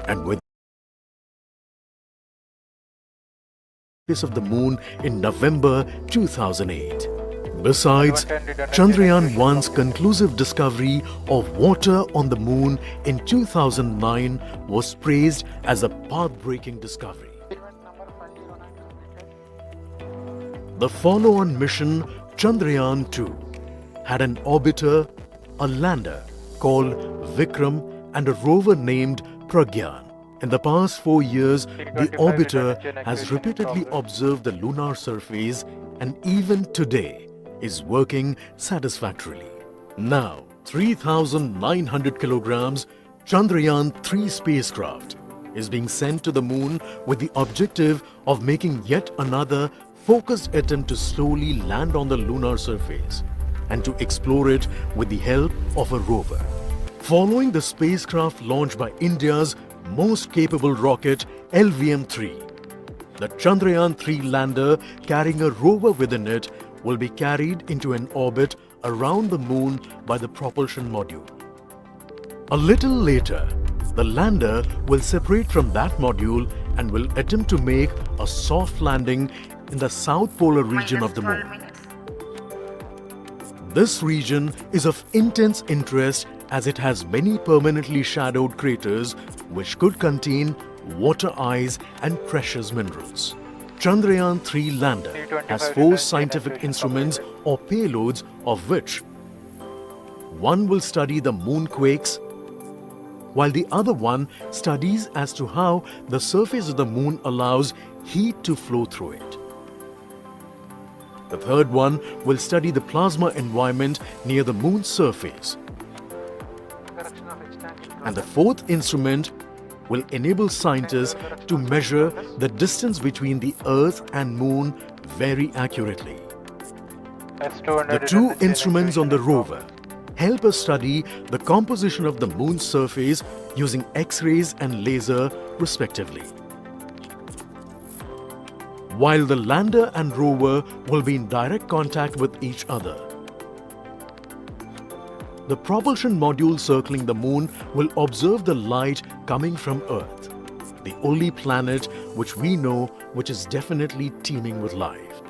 and with of the moon in November 2008. Besides, Chandrayaan-1's conclusive discovery of water on the moon in 2009 was praised as a path-breaking discovery. The follow-on mission Chandrayaan-2 had an orbiter, a lander called Vikram and a rover named Pragyan. In the past 4 years, the orbiter has repeatedly observed the lunar surface and even today is working satisfactorily. Now, 3,900 kilograms Chandrayaan-3 spacecraft is being sent to the moon with the objective of making yet another focused attempt to slowly land on the lunar surface and to explore it with the help of a rover. Following the spacecraft launched by India's most capable rocket LVM3, the Chandrayaan-3 lander carrying a rover within it will be carried into an orbit around the moon by the propulsion module. A little later, the lander will separate from that module and will attempt to make a soft landing in the south polar region of the moon. This region is of intense interest as it has many permanently shadowed craters which could contain water ice and precious minerals. Chandrayaan-3 lander has 4 scientific instruments or payloads, of which one will study the moonquakes, while the other one studies as to how the surface of the moon allows heat to flow through it. The third one will study the plasma environment near the moon's surface. And the fourth instrument will enable scientists to measure the distance between the Earth and Moon very accurately. The 2 instruments on the rover help us study the composition of the Moon's surface using X-rays and laser respectively, while the lander and rover will be in direct contact with each other. The propulsion module circling the moon will observe the light coming from Earth, the only planet which we know which is definitely teeming with life.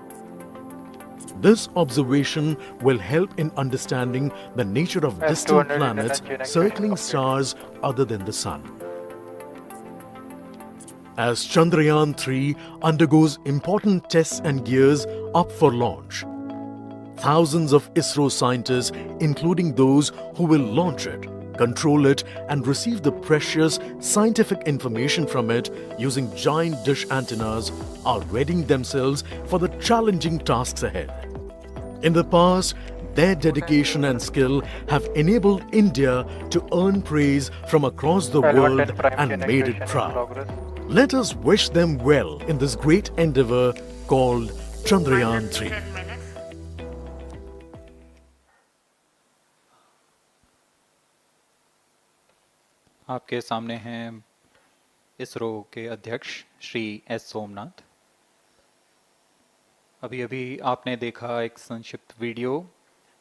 This observation will help in understanding the nature of distant planets circling stars other than the Sun. As Chandrayaan-3 undergoes important tests and gears up for launch, thousands of ISRO scientists, including those who will launch it, control it and receive the precious scientific information from it using giant dish antennas, are readying themselves for the challenging tasks ahead. In the past, their dedication and skill have enabled India to earn praise from across the world and made it proud. Let us wish them well in this great endeavor called Chandrayaan-3. आपके सामने हैं इसरो के अध्यक्ष Shri S Somnath. अभी अभी आपने देखा एक संक्षिप्त वीडियो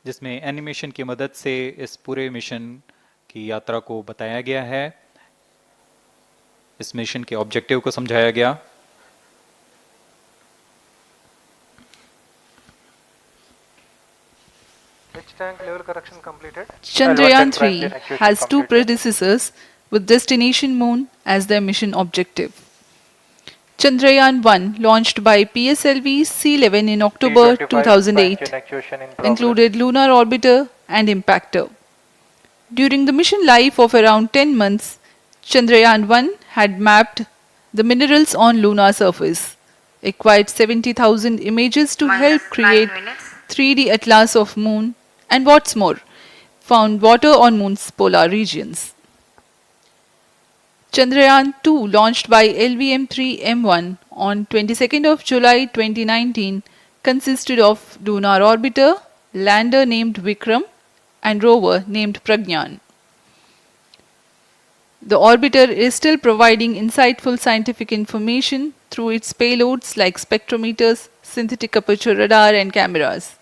जिसमें एनिमेशन की मदद से इस पूरे मिशन की यात्रा को बताया गया है, इस मिशन के ऑब्जेक्टिव को समझाया गया। Chandrayaan-3 has 2 predecessors with destination moon as their mission objective. Chandrayaan-1, launched by PSLV C-11 in October 2008, included lunar orbiter and impactor. During the mission life of around 10 months, Chandrayaan-1 had mapped the minerals on lunar surface, acquired 70,000 images to help create 3D atlas of moon, and what's more, found water on moon's polar regions. Chandrayaan-2, launched by LVM3-M1 on 22nd of July 2019, consisted of lunar orbiter, lander named Vikram, and rover named Pragyan. The orbiter is still providing insightful scientific information through its payloads like spectrometers, synthetic aperture radar, and cameras.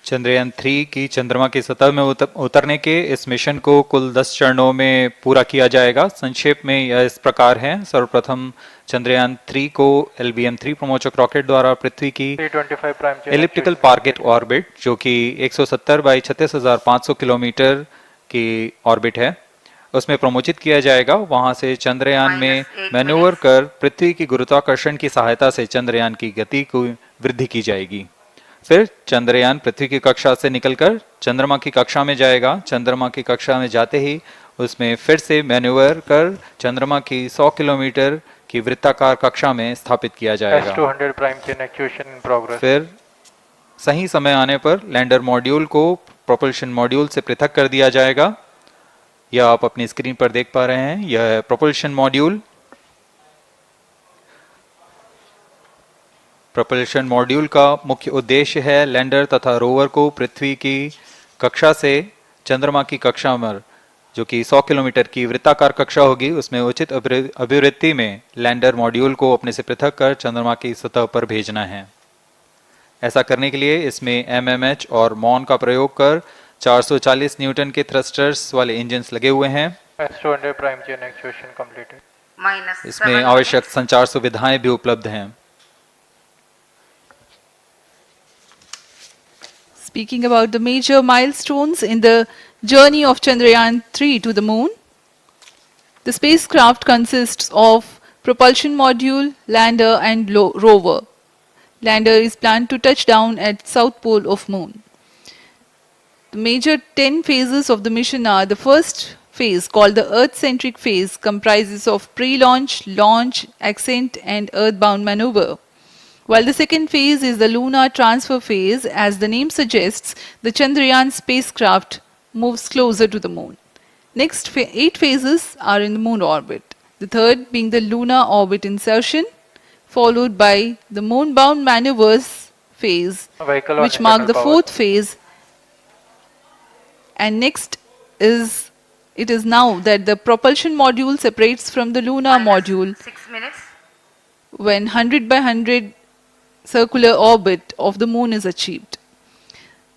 Chandrayaan 3 की चंद्रमा की सतह में उतरने के इस mission को कुल 10 चरणों में पूरा किया जाएगा। संक्षेप में यह इस प्रकार है। सर्वप्रथम चंद्रयान 3 को LVM3 प्रमोचक रॉकेट द्वारा पृथ्वी की एलिप्टिकल टारगेट ऑर्बिट, जो कि 170 बाई 36,500 किलोमीटर की ऑर्बिट है, उसमें प्रमोचित किया जाएगा। वहां से चंद्रयान में मैन्यूवर कर पृथ्वी की गुरुत्वाकर्षण की सहायता से चंद्रयान की गति को वृद्धि की जाएगी। फिर चंद्रयान पृथ्वी की कक्षा से निकलकर चंद्रमा की कक्षा में जाएगा। चंद्रमा की कक्षा में जाते ही उसमें फिर से मैन्यूवर कर चंद्रमा की 100 किलोमीटर की वृत्ताकार कक्षा में स्थापित किया जाएगा। S200 prime chain actuation in progress. फिर सही समय आने पर लैंडर मॉड्यूल को प्रोपल्शन मॉड्यूल से पृथक कर दिया जाएगा। यह आप अपनी स्क्रीन पर देख पा रहे हैं, यह है प्रोपल्शन मॉड्यूल। प्रोपल्शन मॉड्यूल का मुख्य उद्देश्य है लैंडर तथा रोवर को पृथ्वी की कक्षा से चंद्रमा की कक्षा में, जो कि 100 किलोमीटर की वृत्ताकार कक्षा होगी, उसमें उचित अभिवृत्ति में लैंडर मॉड्यूल को अपने से पृथक कर चंद्रमा की सतह पर भेजना है। ऐसा करने के लिए इसमें MMH और मॉन का प्रयोग कर 440 न्यूटन के थ्रस्टर्स वाले इंजन्स लगे हुए हैं। S200 prime chain actuation completed. इसमें आवश्यक संचार सुविधाएं भी उपलब्ध हैं। Speaking about the major milestones in the journey of Chandrayaan-3 to the moon, the spacecraft consists of propulsion module, lander and rover. Lander is planned to touch down at south pole of moon. The major 10 phases of the mission are: the first phase, called the Earth-centric phase, comprises of pre-launch, launch, ascent and earthbound maneuver. While the second phase is the lunar transfer phase, as the name suggests, the Chandrayaan spacecraft moves closer to the moon. Next 8 phases are in the moon orbit. The third being the lunar orbit insertion, followed by the moon-bound maneuvers phase, which mark the fourth phase. And next it is now that the propulsion module separates from the lunar module 6 minutes. when 100 by 100 circular orbit of the moon is achieved.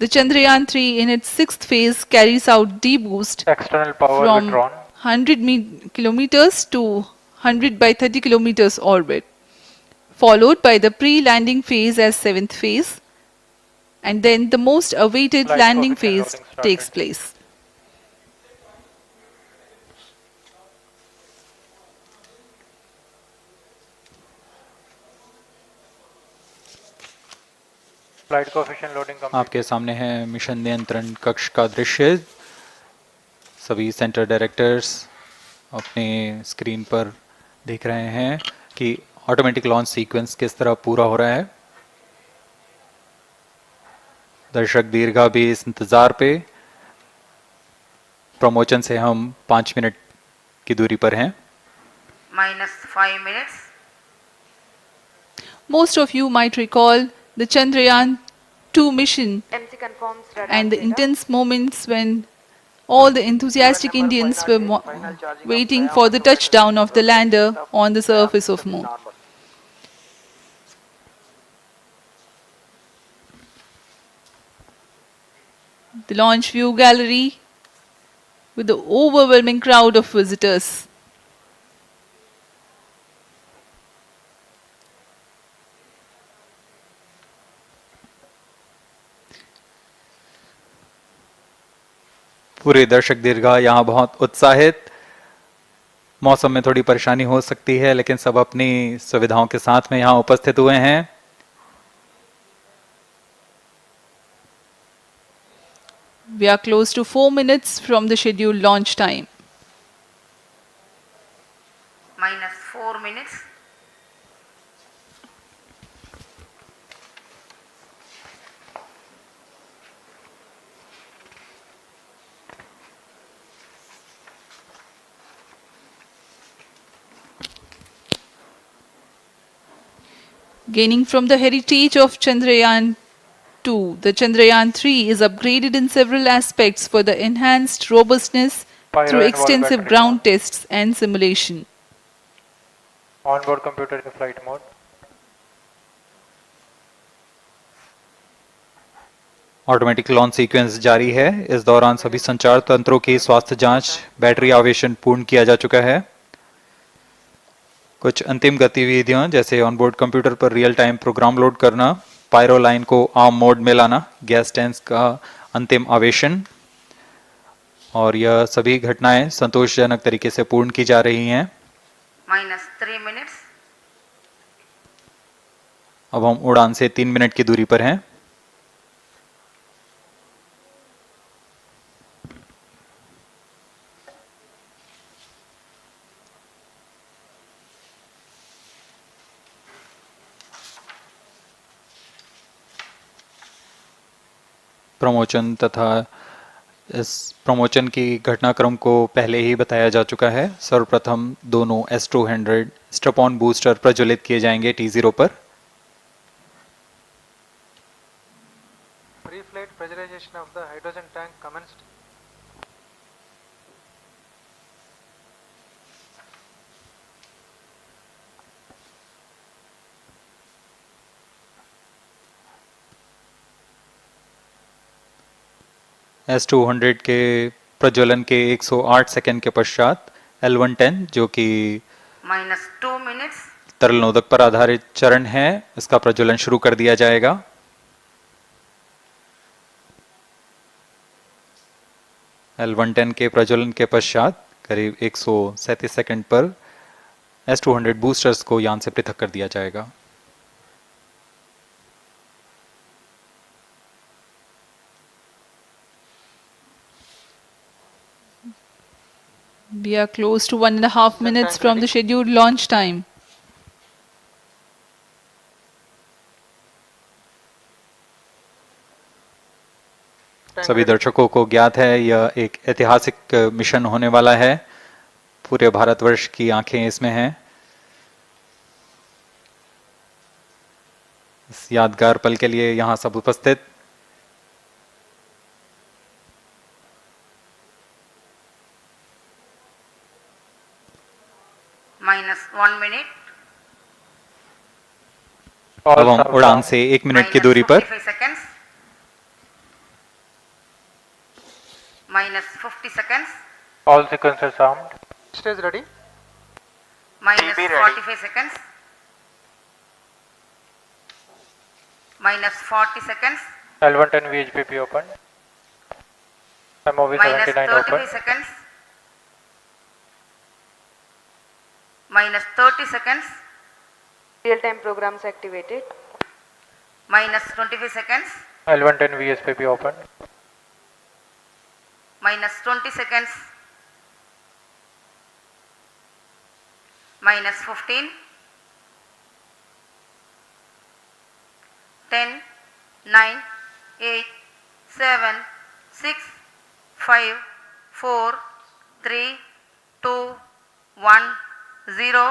The Chandrayaan-3 in its sixth phase carries out D-boost External power from withdrawn. 100 kilometers to 100 by 30 kilometers orbit, followed by the pre-landing phase as seventh phase, and then the most awaited Flight landing coefficient phase loading started. takes place. Flight coefficient loading complete. आपके सामने है mission नियंत्रण कक्ष का दृश्य। सभी centre directors अपने screen पर देख रहे हैं कि ऑटोमेटिक लॉन्च सीक्वेंस किस तरह पूरा हो रहा है। दर्शक दीर्घा भी इस इंतजार पे। प्रमोशन से हम 5 मिनट की दूरी पर हैं। -5 minutes. Most of you might recall the Chandrayaan-2 mission MC confirms radar and the data. intense moments when all the enthusiastic Indians were waiting for the touchdown of the lander on the surface of moon. The launch view gallery with the overwhelming crowd of visitors. पूरे दर्शक दीर्घा यहाँ बहुत उत्साहित। मौसम में थोड़ी परेशानी हो सकती है, लेकिन सब अपनी सुविधाओं के साथ में यहाँ उपस्थित हुए हैं। We are close to 4 minutes from the scheduled launch time. -4 minutes. Gaining from the heritage of Chandrayaan-2, the Chandrayaan-3 is upgraded in several aspects for the enhanced robustness Pyro through and wall extensive battery ground mode. tests and simulation. Onboard computer in flight mode. Automatic launch sequence जारी है। इस दौरान सभी संचार तंत्रों की स्वास्थ्य जांच, बैटरी आवेशन पूर्ण किया जा चुका है। कुछ अंतिम गतिविधियां जैसे ऑनबोर्ड कंप्यूटर पर रियल टाइम प्रोग्राम लोड करना, पायरो लाइन को आर्म मोड में लाना, गैस टैंक का अंतिम आवेशन, और यह सभी घटनाएं संतोषजनक तरीके से पूर्ण की जा रही हैं। -3 minutes. अब हम उड़ान से 3 मिनट की दूरी पर हैं। प्रमोशन तथा इस प्रमोशन की घटनाक्रम को पहले ही बताया जा चुका है। सर्वप्रथम दोनों S200 स्ट्रैप-ऑन बूस्टर प्रज्वलित किए जाएंगे T0 पर। Pre-flight pressurization of the hydrogen tank commenced. S200 के प्रज्वलन के 108 सेकंड के पश्चात L110 जो कि -2 minutes. तरल नोदक पर आधारित चरण है, इसका प्रज्वलन शुरू कर दिया जाएगा। L110 के प्रज्वलन के पश्चात करीब 137 सेकंड पर S200 बूस्टर्स को यान से पृथक कर दिया जाएगा। We are close to 1.5 minutes from the scheduled launch time. सभी दर्शकों को ज्ञात है यह एक ऐतिहासिक मिशन होने वाला है। पूरे भारतवर्ष की आंखें इसमें हैं। इस यादगार पल के लिए यहाँ सब उपस्थित -1 minute. अब हम उड़ान से 1 मिनट की दूरी पर -45 seconds. -50 seconds. All sequences armed. Stage ready. -45 seconds. -40 seconds. L110 VHPP open. MOV 79 -33 open. seconds. -30 seconds. Real-time programs activated. -25 seconds. L110 VSPP open. -20 seconds. -15. 10, 9, 8, 7, 6, 5, 4, 3, 2, 1, 0.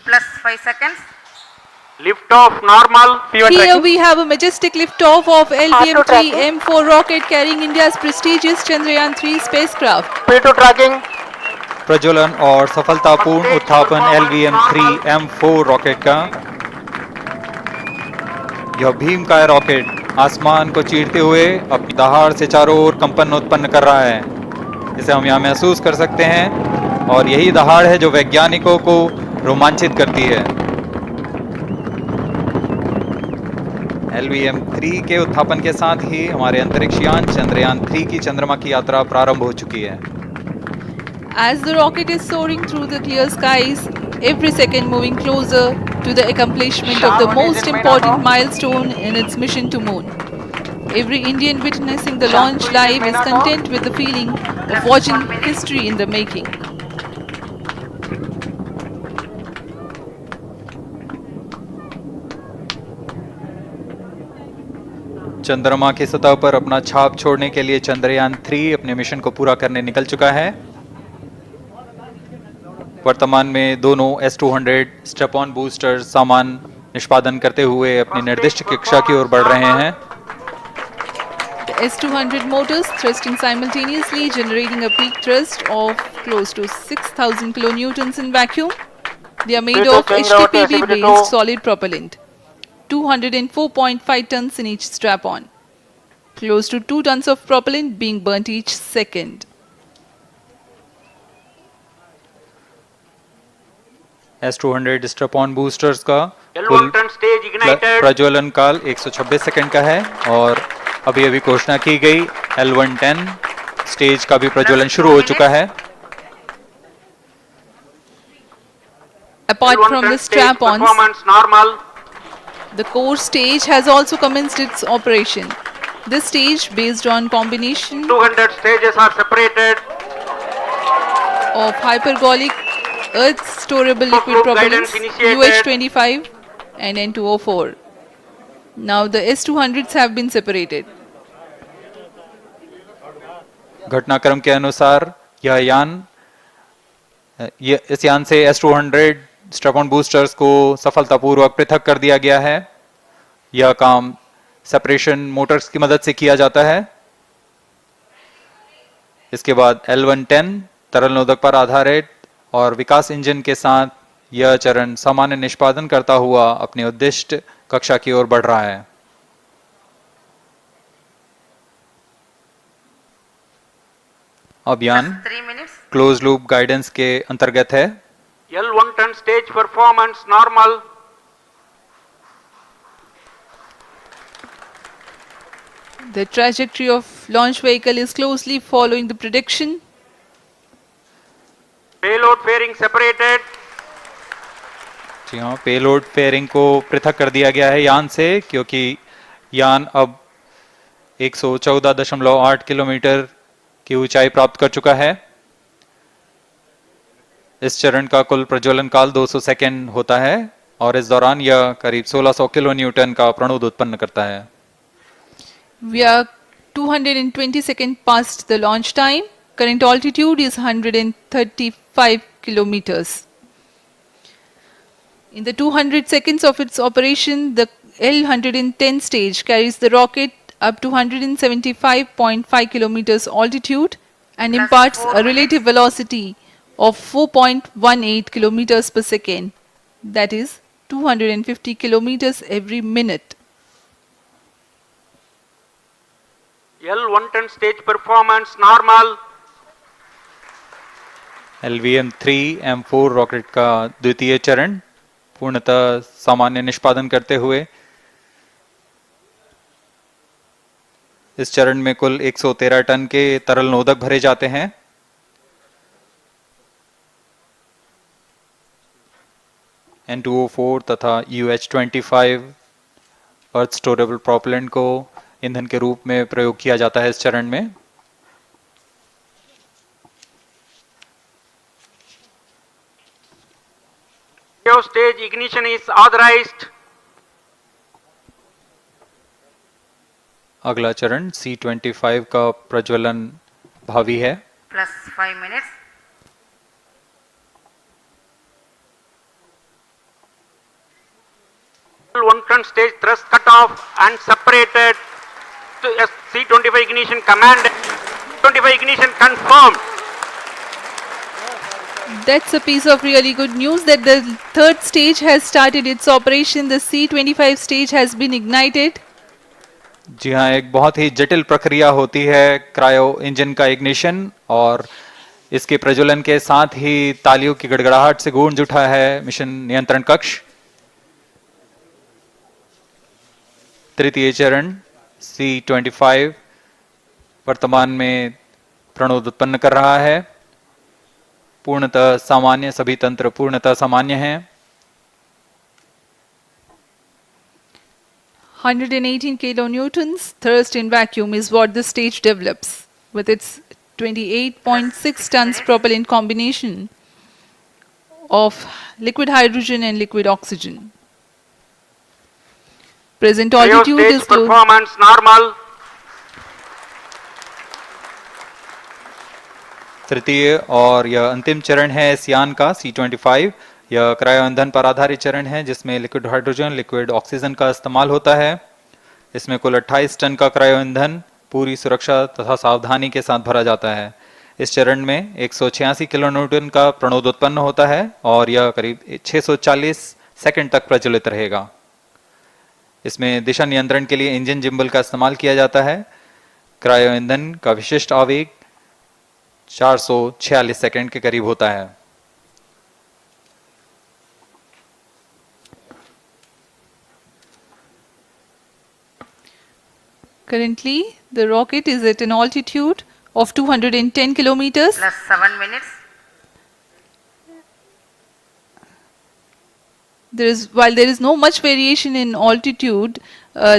Plus 5 seconds. Lift off normal. P1 Here tracking. we have a majestic liftoff of LVM3-M4 rocket carrying India's prestigious Chandrayaan-3 spacecraft. P2 tracking. प्रज्वलन और सफलतापूर्ण उत्थापन LVM3-M4 rocket का। यह भीमकाय rocket आसमान को चीरते हुए अपनी दहाड़ से चारों ओर कंपन उत्पन्न कर रहा है। इसे हम यहाँ महसूस कर सकते हैं और यही दहाड़ है जो वैज्ञानिकों को रोमांचित करती है। LVM3 के उत्थापन के साथ ही हमारे अंतरिक्ष यान चंद्रयान-3 की चंद्रमा की यात्रा प्रारंभ हो चुकी है। As the rocket is soaring through the clear skies, every second moving closer to the accomplishment of the most important milestone in its mission to moon. Every Indian witnessing the launch live is content with the feeling of watching history in the making. चंद्रमा की सतह पर अपना छाप छोड़ने के लिए चंद्रयान-3 अपने मिशन को पूरा करने निकल चुका है। वर्तमान में दोनों S200 स्ट्रैप-ऑन बूस्टर सामान निष्पादन करते हुए अपनी निर्दिष्ट कक्षा की ओर बढ़ रहे हैं। The S200 motors thrusting simultaneously, generating a peak thrust of close to 6,000 kilonewtons in vacuum. They are made of HTPB-based solid propellant. 204.5 tons in each strap-on. Close to 2 tons of propellant being burnt each second. S200 strap-on boosters का L1 कुल turn stage ignited. प्रज्वलन काल 126 second का है और अभी अभी घोषणा की गई L110 स्टेज का भी प्रज्वलन शुरू हो चुका है। Apart L1 from turn the stage strap-ons, performance normal. the core stage has also commenced its operation. This stage, based on combination 200 stages are separated. of hypergolic earth storable liquid Group propellants guidance initiated. UH25 and N204. Now the S200s have been separated. घटनाक्रम के अनुसार यह यान इस यान से S200 strap-on boosters को सफलतापूर्वक पृथक कर दिया गया है। यह काम सेपरेशन मोटर्स की मदद से किया जाता है। इसके बाद L110 तरल नोदक पर आधारित और विकास इंजन के साथ यह चरण सामान्य निष्पादन करता हुआ अपनी उद्दिष्ट कक्षा की ओर बढ़ रहा है। अब यान 3 minutes. क्लोज लूप गाइडेंस के अंतर्गत है। L1 turn stage performance normal. The trajectory of launch vehicle is closely following the prediction. Payload fairing separated. जी हाँ, पेलोड फेयरिंग को पृथक कर दिया गया है यान से, क्योंकि यान अब 114.8 किलोमीटर की ऊंचाई प्राप्त कर चुका है। इस चरण का कुल प्रज्वलन काल 200 सेकेंड होता है और इस दौरान यह करीब 1600 किलो न्यूटन का प्रणोद उत्पन्न करता है। We are 220 seconds past the launch time. Current altitude is 135 kilometers. In the 200 seconds of its operation, the L110 stage carries the rocket up to 175.5 kilometers altitude and Plus imparts 4 a relative velocity of 4.18 kilometers per second, that is 250 kilometers every minute. L1 turn stage performance normal. LVM3-M4 rocket का द्वितीय चरण पूर्णतः सामान्य निष्पादन करते हुए इस चरण में कुल 113 टन के तरल नोदक भरे जाते हैं। N204 तथा UH25 अर्थ स्टोरेबल प्रोपेलेंट को ईंधन के रूप में प्रयोग किया जाता है इस चरण में। Stage ignition is authorized. अगला चरण C25 का प्रज्वलन भावी है। Plus 5 minutes. L1 turn stage thrust cut off and separated. To C25 ignition command. 25 ignition confirmed. That's a piece of really good news that the third stage has started its operation. The C25 stage has been ignited. जी हाँ, एक बहुत ही जटिल प्रक्रिया होती है cryo engine का ignition, और इसके प्रज्वलन के साथ ही तालियों की गड़गड़ाहट से गूंज उठा है मिशन नियंत्रण कक्ष। तृतीय चरण C25 वर्तमान में प्रणोद उत्पन्न कर रहा है। पूर्णतः सामान्य, सभी तंत्र पूर्णतः सामान्य हैं। 118 kilonewtons thrust in vacuum is what the stage develops with its 28.6 tons propellant combination of liquid hydrogen and liquid oxygen. Present altitude Stage is close. performance normal. तृतीय और यह अंतिम चरण है इस यान का C25। यह क्रायो ईंधन पर आधारित चरण है जिसमें लिक्विड हाइड्रोजन, लिक्विड ऑक्सीजन का इस्तेमाल होता है। इसमें कुल 28 टन का क्रायो ईंधन पूरी सुरक्षा तथा सावधानी के साथ भरा जाता है। इस चरण में 186 किलो न्यूटन का प्रणोद उत्पन्न होता है और यह करीब 640 सेकंड तक प्रज्वलित रहेगा। इसमें दिशा नियंत्रण के लिए इंजन जिम्बल का इस्तेमाल किया जाता है। क्रायो ईंधन का विशिष्ट आवेग 446 सेकंड के करीब होता है। Currently, the rocket is at an altitude of 210 kilometers. Plus 7 minutes. While there is no much variation in altitude,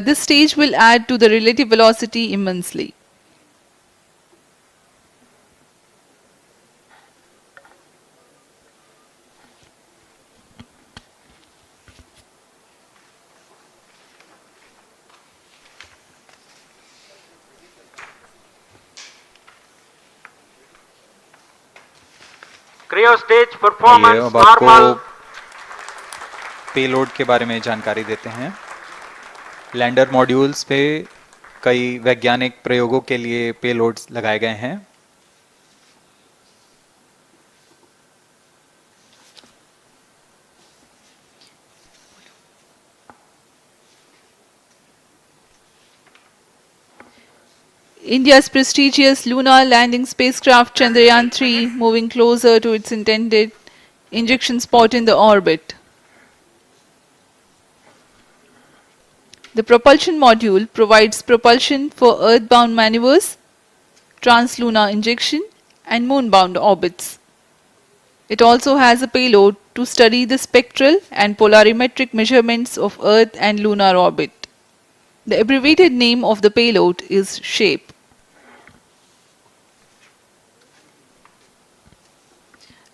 this stage will add to the relative velocity immensely. Cryo stage आइए performance अब आपको normal. Payload के बारे में जानकारी देते हैं। Lander modules पे कई वैज्ञानिक प्रयोगों के लिए पेलोड्स लगाए गए हैं। India's prestigious lunar landing spacecraft Chandrayaan-3 moving closer to its intended injection spot in the orbit. The propulsion module provides propulsion for earthbound maneuvers, translunar injection and moonbound orbits. It also has a payload to study the spectral and polarimetric measurements of Earth and lunar orbit. The abbreviated name of the payload is SHAPE.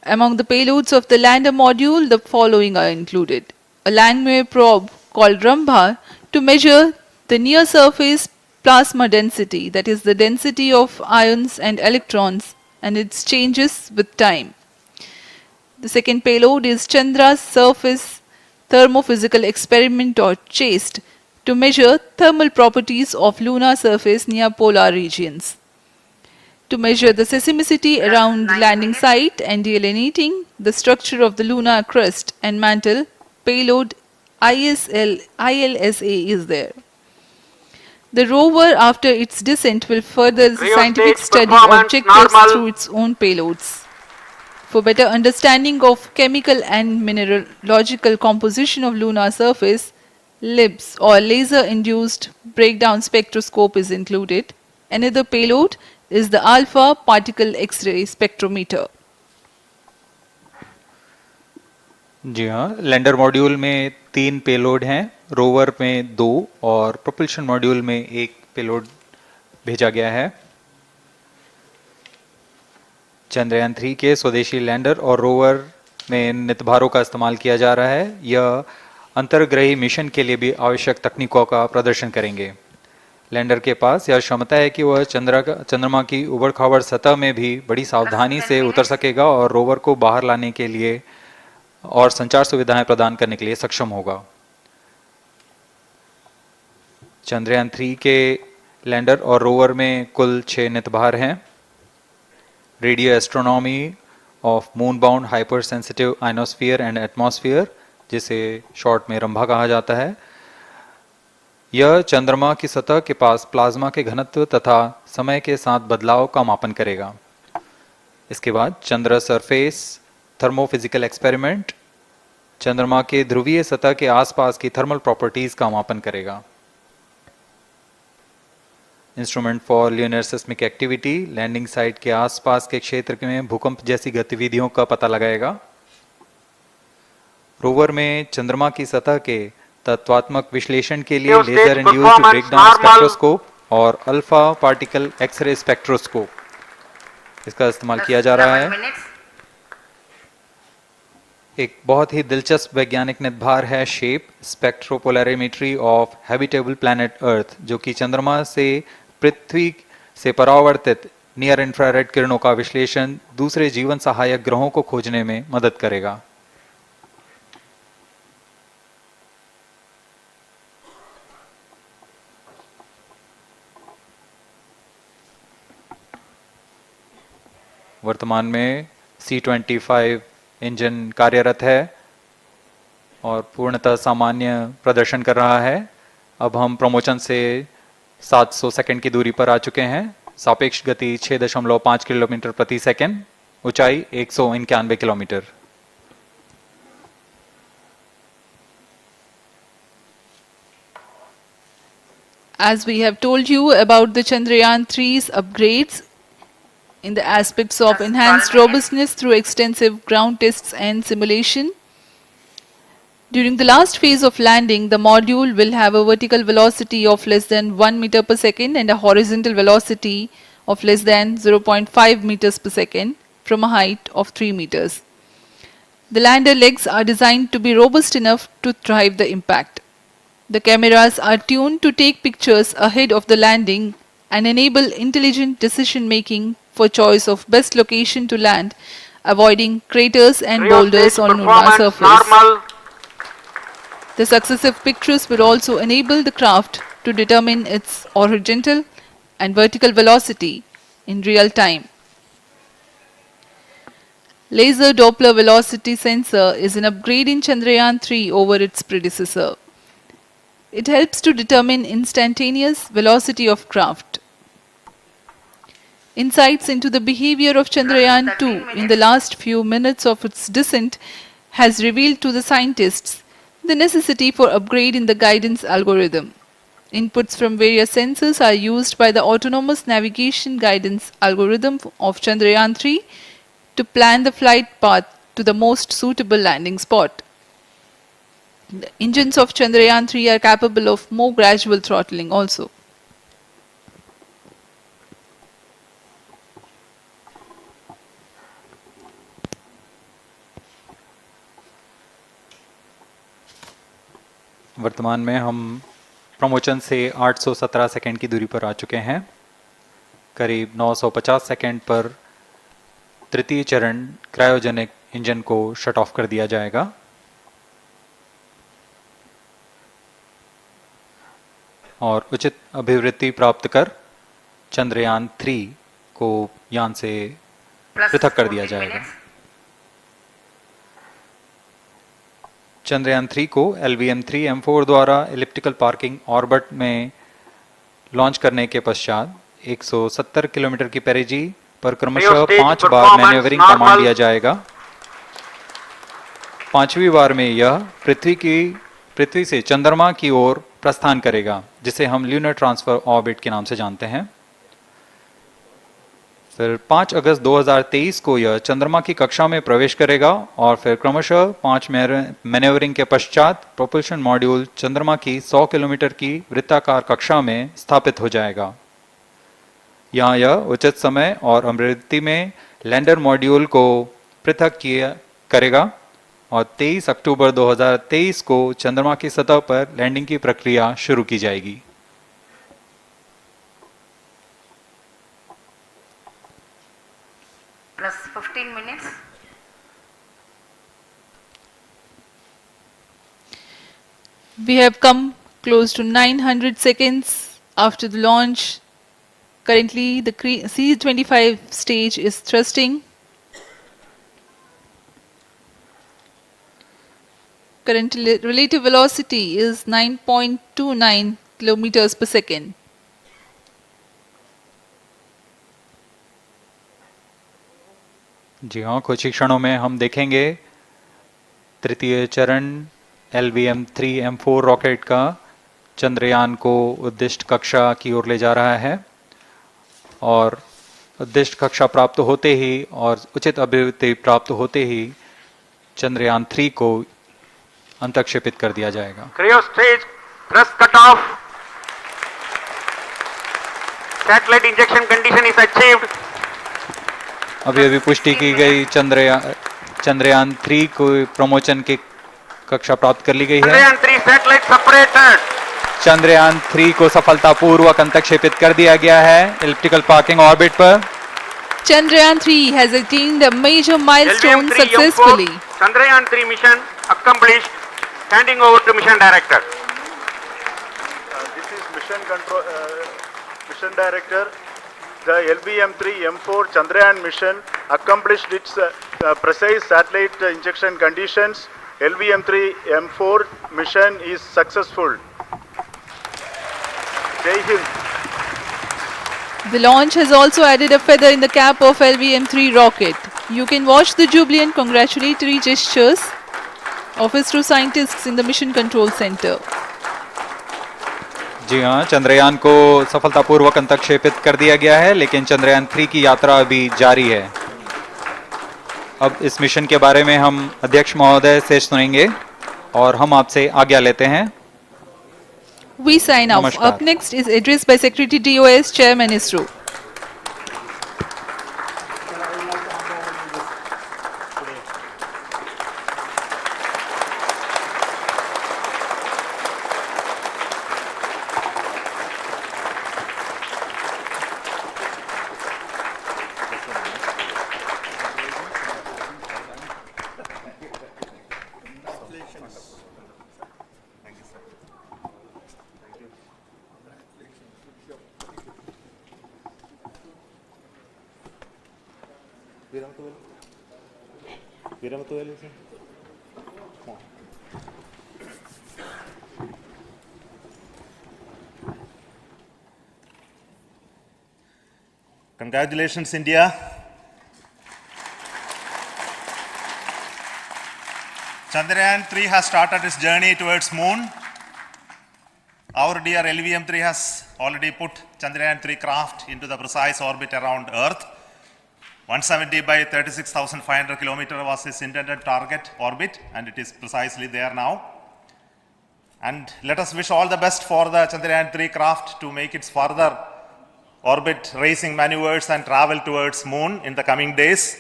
Among the payloads of the lander module, the following are included. A Langmuir probe called Rambha to measure the near surface plasma density, that is the density of ions and electrons and its changes with time. The second payload is Chandra's surface thermophysical experiment or CHAST to measure thermal properties of lunar surface near polar regions. To measure the seismicity around the landing site and delineating the structure of the lunar crust and mantle, payload ILSA is there. The rover, after its descent, will further the scientific study objectives through its own payloads. For better understanding of chemical and mineralogical composition of lunar surface, LIBS or laser-induced breakdown spectroscope is included. Another payload is the alpha particle X-ray spectrometer. जी हाँ, lander module में 3 payload हैं, rover में 2 और propulsion module में 1 payload भेजा गया है। चंद्रयान 3 के स्वदेशी लैंडर और रोवर में नितभारों का इस्तेमाल किया जा रहा है। यह अंतर्ग्रही मिशन के लिए भी आवश्यक तकनीकों का प्रदर्शन करेंगे। लैंडर के पास यह क्षमता है कि वह चंद्रमा की उबड़-खाबड़ सतह में भी बड़ी सावधानी से उतर सकेगा और रोवर को बाहर लाने के लिए और संचार सुविधाएं प्रदान करने के लिए सक्षम होगा। चंद्रयान 3 के लैंडर और रोवर में कुल 6 नितभार हैं। Radio astronomy of moon bound hyper sensitive ionosphere and atmosphere, जिसे शॉर्ट में रंभा कहा जाता है, यह चंद्रमा की सतह के पास प्लाज्मा के घनत्व तथा समय के साथ बदलाव का मापन करेगा। इसके बाद चंद्र सरफेस थर्मोफिजिकल एक्सपेरिमेंट चंद्रमा के ध्रुवीय सतह के आसपास की थर्मल प्रॉपर्टीज का मापन करेगा। Instrument for lunar seismic activity landing site के आसपास के क्षेत्र में भूकंप जैसी गतिविधियों का पता लगाएगा। रोवर में चंद्रमा की सतह के तत्वात्मक विश्लेषण के लिए लेजर इंड्यूस्ड ब्रेकडाउन स्पेक्ट्रोस्कोप और अल्फा पार्टिकल एक्सरे स्पेक्ट्रोस्कोप इसका इस्तेमाल किया जा रहा है। एक बहुत ही दिलचस्प वैज्ञानिक नितभार है shape स्पेक्ट्रोपोलैरिमेट्री of habitable planet earth, जो कि चंद्रमा से पृथ्वी से परावर्तित नियर इंफ्रारेड किरणों का विश्लेषण दूसरे जीवन सहायक ग्रहों को खोजने में मदद करेगा। वर्तमान में C-25 इंजन कार्यरत है और पूर्णतः सामान्य प्रदर्शन कर रहा है। अब हम प्रमोशन से 700 सेकंड की दूरी पर आ चुके हैं। सापेक्ष गति 6.5 किलोमीटर प्रति सेकंड, ऊंचाई 191 kilometre. As we have told you about the Chandrayaan-3's upgrades in the aspects of enhanced robustness through extensive ground tests and simulation, during the last phase of landing, the module will have a vertical velocity of less than 1 meter per second and a horizontal velocity of less than 0.5 meters per second from a height of 3 meters. The lander legs are designed to be robust enough to drive the impact. The cameras are tuned to take pictures ahead of the landing and enable intelligent decision making for choice of best location to land, avoiding craters and boulders on lunar surface. Normal. The successive pictures will also enable the craft to determine its horizontal and vertical velocity in real time. Laser Doppler velocity sensor is an upgrade in Chandrayaan-3 over its predecessor. It helps to determine instantaneous velocity of craft. Insights into the behavior of Chandrayaan-2 in the last few minutes of its descent has revealed to the scientists the necessity for upgrade in the guidance algorithm. Inputs from various sensors are used by the autonomous navigation guidance algorithm of Chandrayaan-3 to plan the flight path to the most suitable landing spot. The engines of Chandrayaan-3 are capable of more gradual throttling also. वर्तमान में हम promotion से 817 second की दूरी पर आ चुके हैं। करीब 950 सेकंड पर तृतीय चरण क्रायोजेनिक इंजन को शट ऑफ कर दिया जाएगा। और उचित अभिवृत्ति प्राप्त कर चंद्रयान 3 को यान से पृथक कर दिया जाएगा। चंद्रयान 3 को LVM3-M4 द्वारा एलिप्टिकल पार्किंग ऑर्बिट में लॉन्च करने के पश्चात 170 किलोमीटर की पेरिजी पर क्रमशः 5 बार मैन्यूवरिंग कमांड दिया जाएगा। 5वीं बार में यह पृथ्वी से चंद्रमा की ओर प्रस्थान करेगा, जिसे हम ल्यूनर ट्रांसफर ऑर्बिट के नाम से जानते हैं। फिर 5 अगस्त 2023 को यह चंद्रमा की कक्षा में प्रवेश करेगा और फिर क्रमशः 5 मैन्यूवरिंग के पश्चात प्रोपल्शन मॉड्यूल चंद्रमा की 100 किलोमीटर की वृत्ताकार कक्षा में स्थापित हो जाएगा। यहाँ यह उचित समय और अभिवृत्ति में लैंडर मॉड्यूल को पृथक करेगा और 23 अक्टूबर 2023 को चंद्रमा की सतह पर लैंडिंग की प्रक्रिया शुरू की जाएगी। Plus 15 minutes. We have come close to 900 seconds after the launch. Currently, the C-25 stage is thrusting. Current relative velocity is 9.29 kilometers per second. जी हाँ, कुछ ही क्षणों में हम देखेंगे तृतीय चरण LVM3-M4 रॉकेट का चंद्रयान को उद्दिष्ट कक्षा की ओर ले जा रहा है और उद्दिष्ट कक्षा प्राप्त होते ही और उचित अभिवृत्ति प्राप्त होते ही चंद्रयान 3 को अंतक्षेपित कर दिया जाएगा। Cryo stage thrust cutoff. Satellite injection condition is achieved. अभी पुष्टि की गई चंद्रयान 3 को प्रमोशन की कक्षा प्राप्त कर ली गई है। Chandrayaan 3 satellite separated. चंद्रयान 3 को सफलतापूर्वक अंतक्षेपित कर दिया गया है एलिप्टिकल पार्किंग ऑर्बिट पर। Chandrayaan 3 has attained a major milestone successfully. Chandrayaan 3 mission accomplished. Handing over to mission director. This is mission director. The LVM3-M4 Chandrayaan mission accomplished its precise satellite injection conditions. LVM3-M4 mission is successful. Jai Hind. The launch has also added a feather in the cap of LVM3 rocket. You can watch the jubilant congratulatory gestures of ISRO scientists in the Mission Control Center. जी हाँ, चंद्रयान को सफलतापूर्वक अंतक्षेपित कर दिया गया है, लेकिन चंद्रयान 3 की यात्रा अभी जारी है। अब इस मिशन के बारे में हम अध्यक्ष महोदय से सुनेंगे और हम आपसे आज्ञा लेते हैं। We sign off. Up next is address by Secretary DOS, Chairman ISRO. Congratulations, India. Chandrayaan-3 has started its journey towards moon. Our dear LVM-3 has already put Chandrayaan-3 craft into the precise orbit around Earth. 170 by 36,500 kilometers was its intended target orbit, and it is precisely there now. And let us wish all the best for the Chandrayaan-3 craft to make its further orbit racing maneuvers and travel towards moon in the coming days.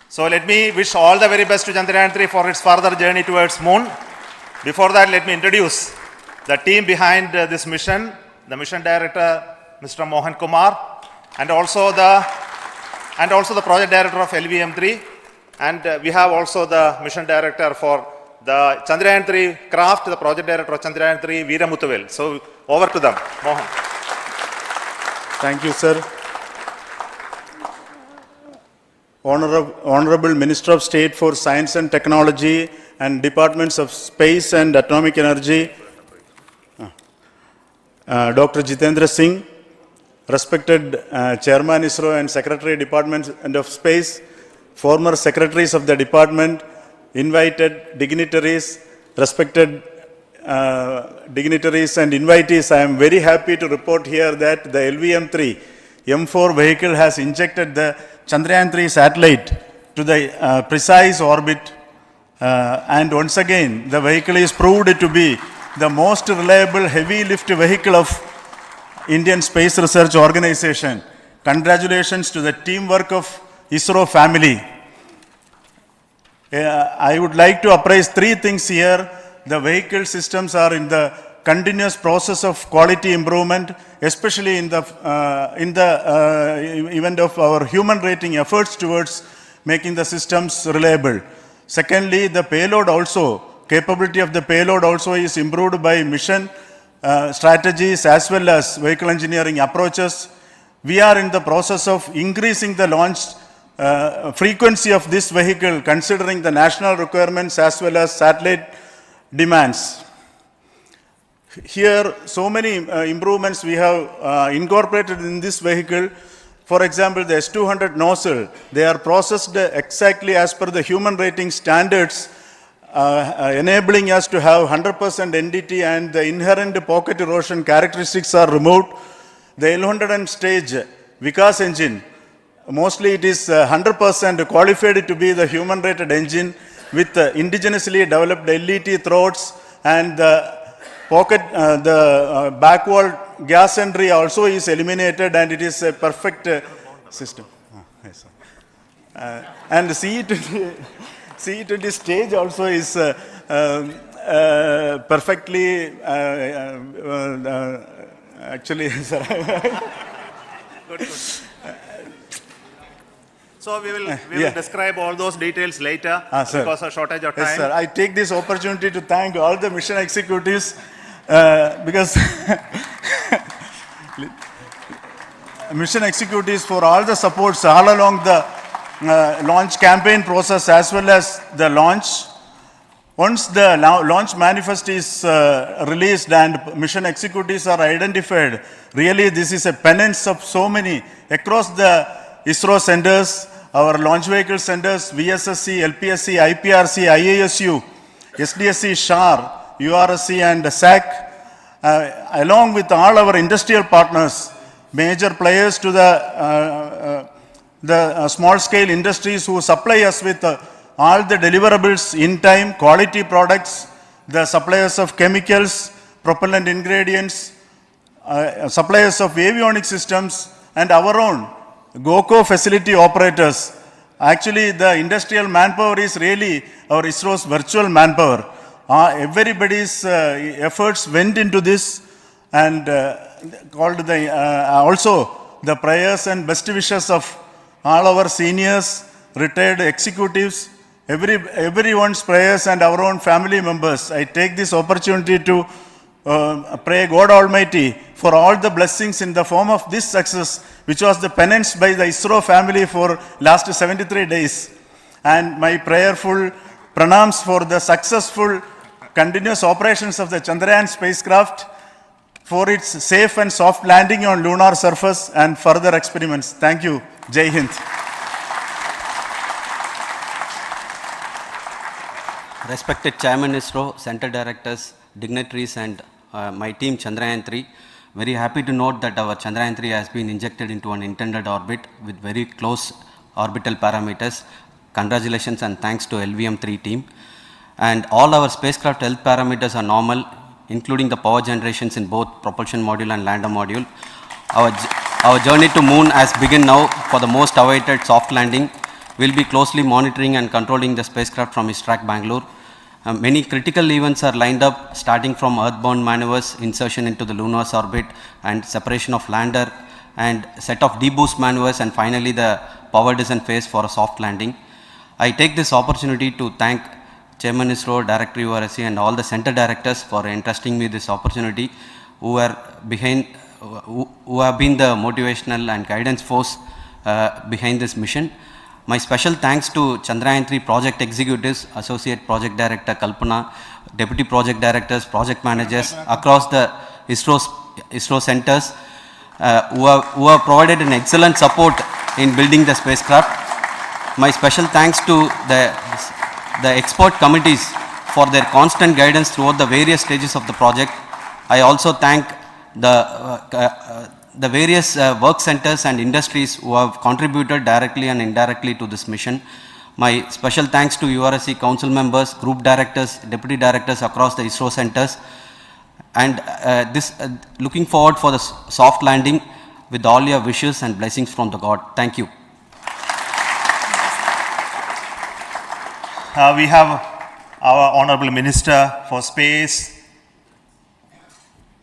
So let me wish all the very best to Chandrayaan-3 for its further journey towards moon. Before that, let me introduce the team behind this mission, the mission director, Mr. Mohan Kumar, and also the project director of LVM3, and we have also the mission director for the Chandrayaan-3 craft, the project director of Chandrayaan-3, Veera Muthuvel. So over to them, Mohan. Thank you, sir. Honorable Minister of State for Science and Technology and Departments of Space and Atomic Energy, Dr. Jitendra Singh, respected Chairman ISRO and Secretary Department of Space, former secretaries of the department, invited dignitaries, respected dignitaries and invitees, I am very happy to report here that the LVM3-M4 vehicle has injected the Chandrayaan-3 satellite to the precise orbit, and once again the vehicle is proved to be the most reliable heavy lift vehicle of Indian Space Research Organization. Congratulations to the teamwork of ISRO family. I would like to appraise three things here. The vehicle systems are in the continuous process of quality improvement, especially in the event of our human rating efforts towards making the systems reliable. Secondly, the payload also, capability of the payload also is improved by mission strategies as well as vehicle engineering approaches. We are in the process of increasing the launch frequency of this vehicle considering the national requirements as well as satellite demands. Here, so many improvements we have incorporated in this vehicle. For example, the S200 nozzle, they are processed exactly as per the human rating standards, enabling us to have 100% NDT, and the inherent pocket erosion characteristics are removed. The L100 stage Vikas engine, mostly it is 100% qualified to be the human rated engine with indigenously developed LET throats, and the pocket, the back wall gas entry also is eliminated, and it is a perfect system. Yes, and CE20 stage also is perfectly, actually, sir. Good. So we will describe all those details later because of shortage of time. Yes, sir. I take this opportunity to thank all the mission executives because mission executives for all the supports all along the launch campaign process as well as the launch. Once the launch manifest is released and mission executives are identified, really this is a penance of so many across the ISRO centers, our launch vehicle centers, VSSC, LPSC, IPRC, IASU, SDSC, SHAR, URSC and SAC, along with all our industrial partners, major players to the small scale industries who supply us with all the deliverables in time, quality products, the suppliers of chemicals, propellant ingredients, suppliers of avionics systems, and our own GOCO facility operators. Actually, the industrial manpower is really our ISRO's virtual manpower. Everybody's efforts went into this, and also the prayers and best wishes of all our seniors, retired executives, everyone's prayers and our own family members. I take this opportunity to pray God Almighty for all the blessings in the form of this success, which was the penance by the ISRO family for last 73 days. And my prayerful pranams for the successful continuous operations of the Chandrayaan spacecraft, for its safe and soft landing on lunar surface and further experiments. Thank you. Jai Hind. Respected Chairman ISRO, Center Directors, dignitaries and my team Chandrayaan-3, very happy to note that our Chandrayaan-3 has been injected into an intended orbit with very close orbital parameters. Congratulations and thanks to LVM3 team. And all our spacecraft health parameters are normal, including the power generations in both propulsion module and lander module. Our journey to moon has begun now for the most awaited soft landing. We'll be closely monitoring and controlling the spacecraft from ISRAC Bangalore. Many critical events are lined up, starting from earthbound maneuvers, insertion into the lunar orbit, and separation of lander, and set of deboost maneuvers, and finally the power descent phase for a soft landing. I take this opportunity to thank Chairman ISRO, Director URSC, and all the center directors for entrusting me this opportunity, who have been the motivational and guidance force behind this mission. My special thanks to Chandrayaan-3 project executives, Associate Project Director Kalpana, Deputy Project Directors, Project Managers across the ISRO centers who have provided an excellent support in building the spacecraft. My special thanks to the expert committees for their constant guidance throughout the various stages of the project. I also thank the various work centers and industries who have contributed directly and indirectly to this mission. My special thanks to URSC council members, group directors, deputy directors across the ISRO centers, and looking forward for the soft landing with all your wishes and blessings from the God. Thank you. We have our Honorable Minister for Space,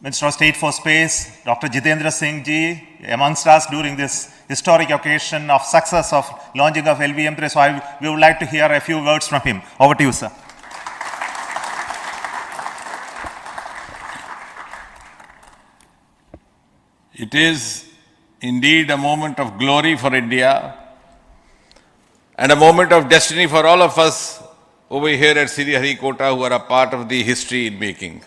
Minister of State for Space, Dr. Jitendra Singh ji, amongst us during this historic occasion of success of launching of LVM3. So we would like to hear a few words from him. Over to you, sir. It is indeed a moment of glory for India and a moment of destiny for all of us over here at Sriharikota who are a part of the history in making.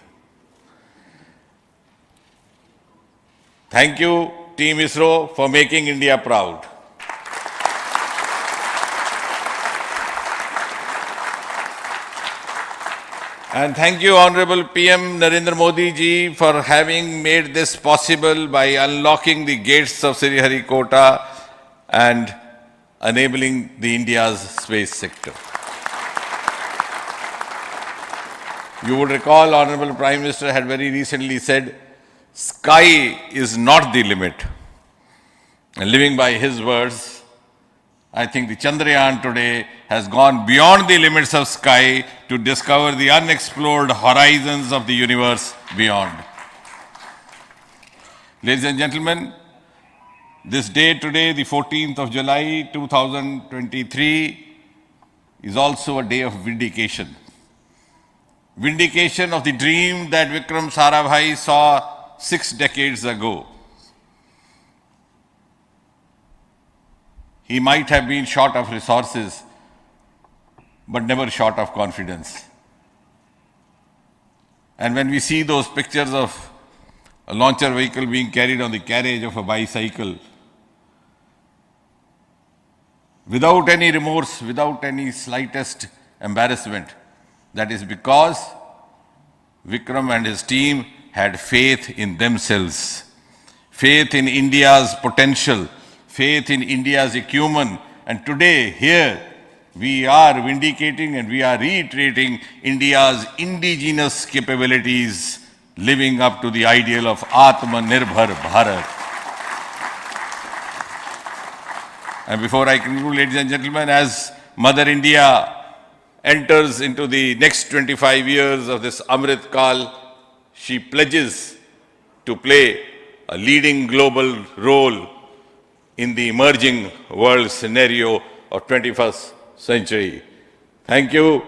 Thank you, Team ISRO, for making India proud. And thank you, Honorable PM Narendra Modi ji, for having made this possible by unlocking the gates of Sriharikota and enabling the India's space sector. You would recall, Honorable Prime Minister had very recently said, sky is not the limit. And living by his words, I think the Chandrayaan today has gone beyond the limits of sky to discover the unexplored horizons of the universe beyond. Ladies and gentlemen, this day today, the 14th of July 2023, is also a day of vindication. Vindication of the dream that Vikram Sarabhai saw 6 decades ago. He might have been short of resources, but never short of confidence. And when we see those pictures of a launcher vehicle being carried on the carriage of a bicycle, without any remorse, without any slightest embarrassment, that is because Vikram and his team had faith in themselves, faith in India's potential, faith in India's acumen. And today, here, we are vindicating and we are reiterating India's indigenous capabilities, living up to the ideal of Atmanirbhar Bharat. And before I conclude, ladies and gentlemen, as Mother India enters into the next 25 years of this Amrit Kal, she pledges to play a leading global role in the emerging world scenario of 21st century. Thank you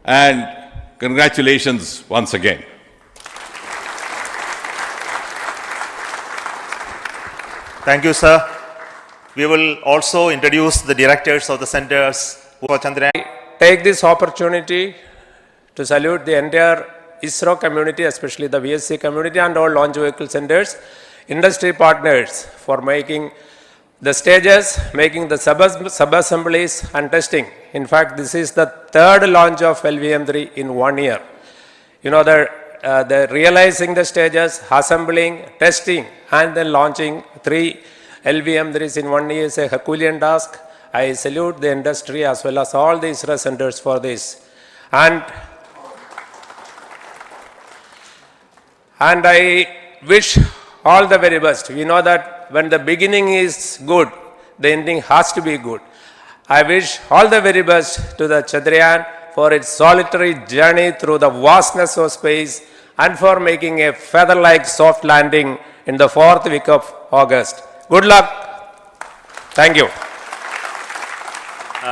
and congratulations once again. Thank you, sir. We will also introduce the directors of the centers for Chandrayaan. Take this opportunity to salute the entire ISRO community, especially the VSC community and all launch vehicle centers, industry partners for making the stages, making the sub-assemblies and testing. In fact, this is the third launch of LVM3 in 1 year. You know, the realizing the stages, assembling, testing and then launching 3 LVM3s in 1 year is a Herculean task. I salute the industry as well as all the ISRO centers for this. And I wish all the very best. We know that when the beginning is good, the ending has to be good. I wish all the very best to the Chandrayaan for its solitary journey through the vastness of space and for making a feather-like soft landing in the 4th week of August. Good luck. Thank you.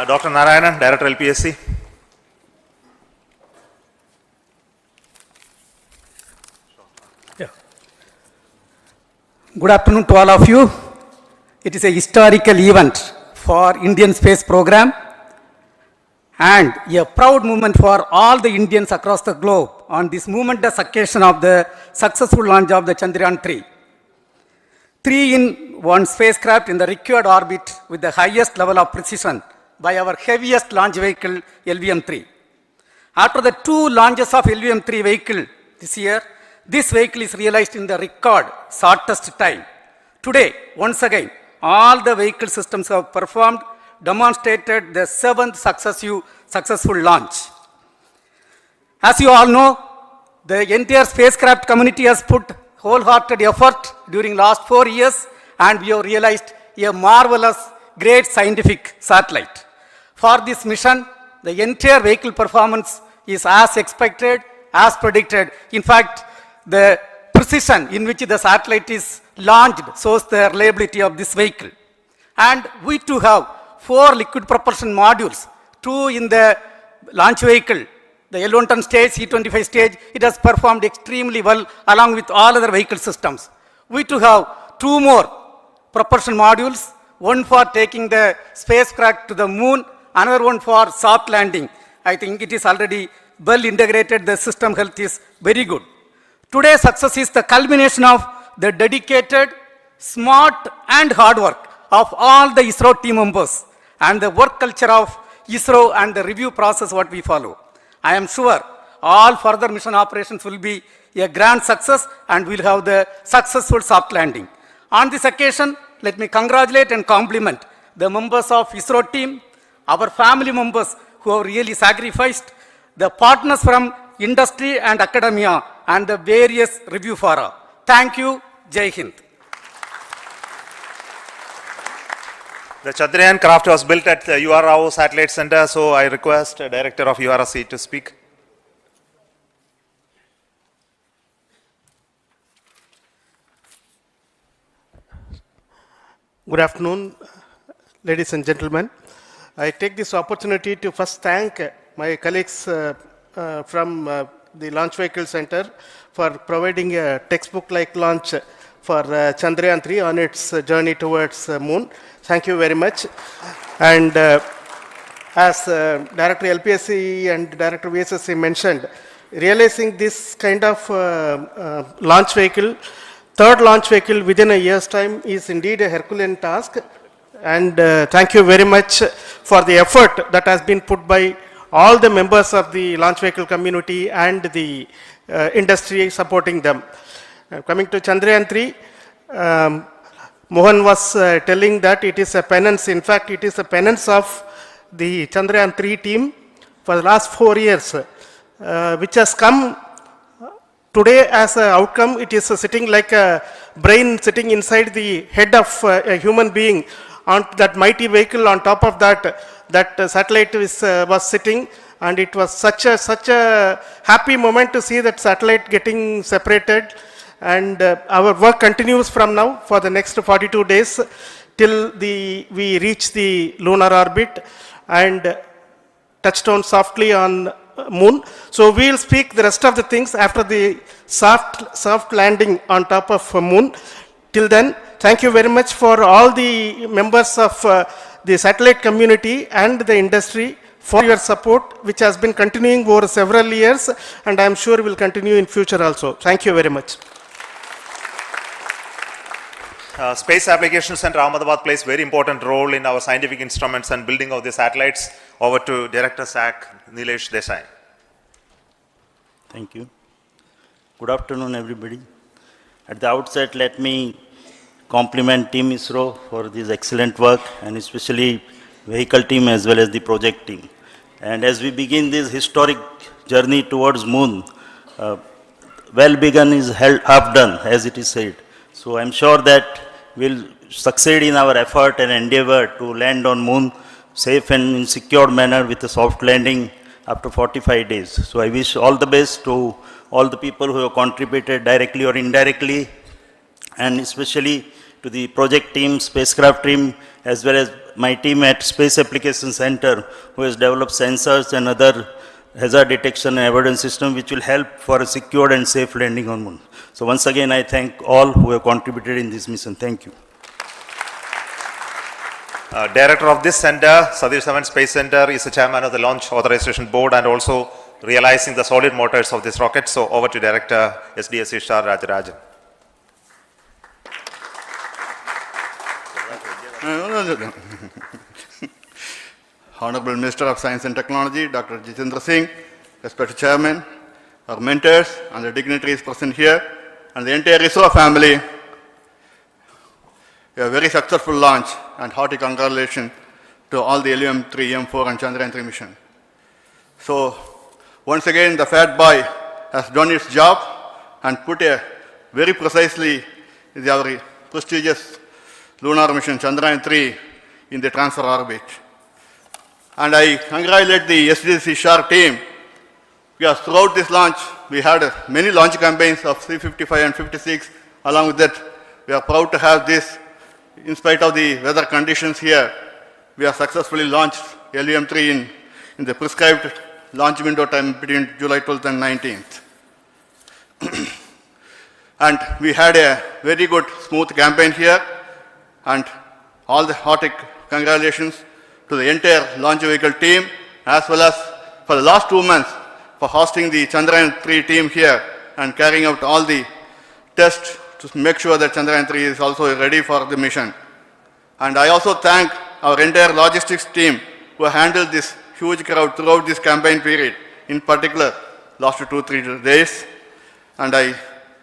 Dr. Narayanan, Director LPSC. Good afternoon to all of you. It is a historical event for Indian space program and a proud moment for all the Indians across the globe on this momentous occasion of the successful launch of the Chandrayaan-3. 3-in-1 spacecraft in the required orbit with the highest level of precision by our heaviest launch vehicle LVM3. After the 2 launches of LVM3 vehicle this year, this vehicle is realized in the record shortest time. Today, once again, all the vehicle systems have performed, demonstrated the 7th successful launch. As you all know, the entire spacecraft community has put wholehearted effort during last 4 years and we have realized a marvelous, great scientific satellite. For this mission, the entire vehicle performance is as expected, as predicted. In fact, the precision in which the satellite is launched shows the reliability of this vehicle. And we too have 4 liquid propulsion modules, 2 in the launch vehicle. The L110 stage, C25 stage, it has performed extremely well along with all other vehicle systems. We too have 2 more propulsion modules, one for taking the spacecraft to the moon, another one for soft landing. I think it is already well integrated, the system health is very good. Today's success is the culmination of the dedicated, smart and hard work of all the ISRO team members and the work culture of ISRO and the review process what we follow. I am sure all further mission operations will be a grand success and we'll have the successful soft landing. On this occasion, let me congratulate and compliment the members of ISRO team, our family members who have really sacrificed, the partners from industry and academia and the various review fora. Thank you. Jai Hind. The Chandrayaan craft was built at the UR Satellite Center, so I request the Director of URC to speak. Good afternoon, ladies and gentlemen. I take this opportunity to first thank my colleagues from the Launch Vehicle Center for providing a textbook-like launch for Chandrayaan-3 on its journey towards moon. Thank you very much. And as Director LPSC and Director VSSC mentioned, realizing this kind of launch vehicle, third launch vehicle within a year's time is indeed a Herculean task. And thank you very much for the effort that has been put by all the members of the launch vehicle community and the industry supporting them. Coming to Chandrayaan-3, Mohan was telling that it is a penance. In fact, it is a penance of the Chandrayaan-3 team for the last 4 years, which has come today as an outcome. It is sitting like a brain sitting inside the head of a human being on that mighty vehicle. On top of that, that satellite was sitting, and it was such a happy moment to see that satellite getting separated. And our work continues from now for the next 42 days till we reach the lunar orbit and touchdown softly on moon. So we will speak the rest of the things after the soft landing on top of moon. Till then, thank you very much for all the members of the satellite community and the industry for your support, which has been continuing over several years, and I am sure will continue in future also. Thank you very much. Space Applications Center Ahmedabad plays very important role in our scientific instruments and building of the satellites. Over to Director SAC, Nilesh Desai. Thank you. Good afternoon, everybody. At the outset, let me compliment Team ISRO for this excellent work, and especially vehicle team as well as the project team. And as we begin this historic journey towards moon, well begun is half done, as it is said. So I'm sure that we'll succeed in our effort and endeavor to land on moon safe and in secured manner with a soft landing after 45 days. So I wish all the best to all the people who have contributed directly or indirectly, and especially to the project team, spacecraft team, as well as my team at Space Application Center, who has developed sensors and other hazard detection and avoidance system which will help for a secured and safe landing on moon. So once again, I thank all who have contributed in this mission. Thank you. Director of this center, Satish Dhawan Space Center, is the chairman of the Launch Authorization Board and also realizing the solid motors of this rocket. So over to Director SDSC SHAR Rajarajan. Honorable Minister of Science and Technology, Dr. Jitendra Singh, respected Chairman, our mentors and the dignitaries present here, and the entire ISRO family, a very successful launch and hearty congratulations to all the LVM3-M4 and Chandrayaan-3 mission. So, once again, the fat boy has done its job and put a very precisely our prestigious lunar mission Chandrayaan-3 in the transfer orbit. And I congratulate the SDSC SHAR team, because throughout this launch, we had many launch campaigns of 355 and 56. Along with that, we are proud to have this. In spite of the weather conditions here, we have successfully launched LVM3 in the prescribed launch window time between July 12th and 19th. And we had a very good, smooth campaign here, and all the hearty congratulations to the entire launch vehicle team, as well as for the last 2 months for hosting the Chandrayaan-3 team here and carrying out all the tests to make sure that Chandrayaan-3 is also ready for the mission. And I also thank our entire logistics team who handled this huge crowd throughout this campaign period, in particular last 2-3 days. And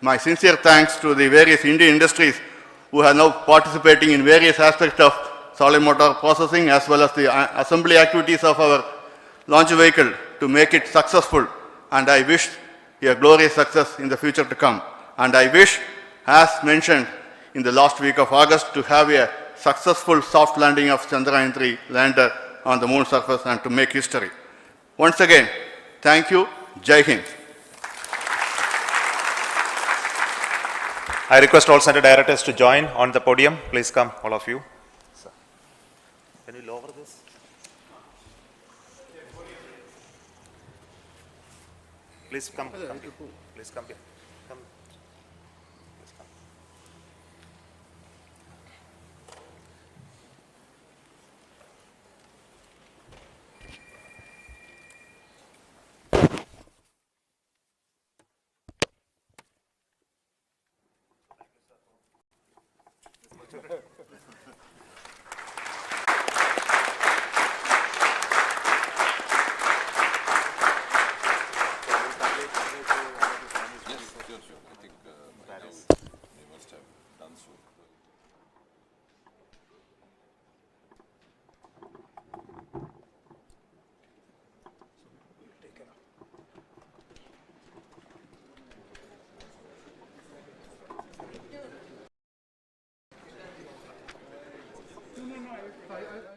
my sincere thanks to the various Indian industries who are now participating in various aspects of solid motor processing as well as the assembly activities of our launch vehicle to make it successful. And I wish a glorious success in the future to come. And I wish, as mentioned in the last week of August, to have a successful soft landing of Chandrayaan-3 lander on the moon surface and to make history. Once again, thank you. Jai Hind. I request all center directors to join on the podium. Please come, all of you. Can you lower this? Please come here. Please come here. Come. Please come. I